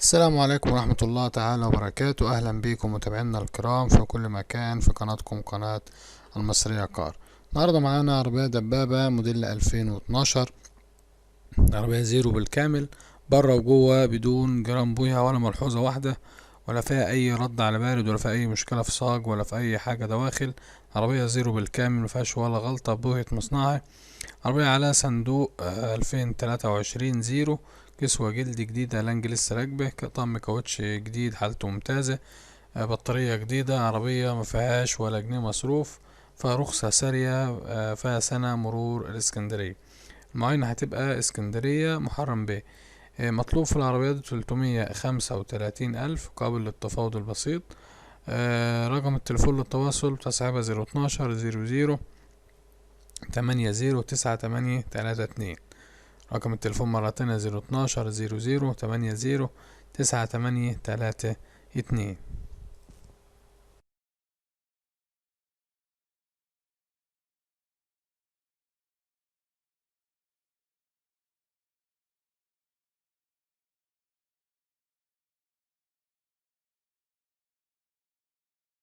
السلام عليكم ورحمة الله تعالى وبركاته. أهلا بكم متابعينا الكرام في كل مكان في قناتكم قناة المصرية كار. النهاردة معانا عربية دبابة موديل 2012، عربية زيرو بالكامل بره وجوه بدون جرام بويها ولا ملحوظة واحدة، ولا فيها أي رد على بارد، ولا فيها أي مشكلة في صاج، ولا في أي حاجة دواخل. عربية زيرو بالكامل مفيهاش ولا غلطة بوية مصنعها. عربية على صندوق 2023 زيرو، كسوة جلد جديدة، لانج لسه راكبة، طقم كاوتش جديد حالته ممتازة، بطارية جديدة. عربية مفيهاش ولا جنيه مصروف، فيها رخصة سارية، فيها سنة مرور الاسكندرية. المعاينة هتبقى اسكندرية محرم بيه. مطلوب في العربية دي 335,000 قابل للتفاوض البسيط. رقم التليفون للتواصل بتاع صاحبها 012 00 80 98 32. رقم التليفون مرة تانية 012 00 80 98 32.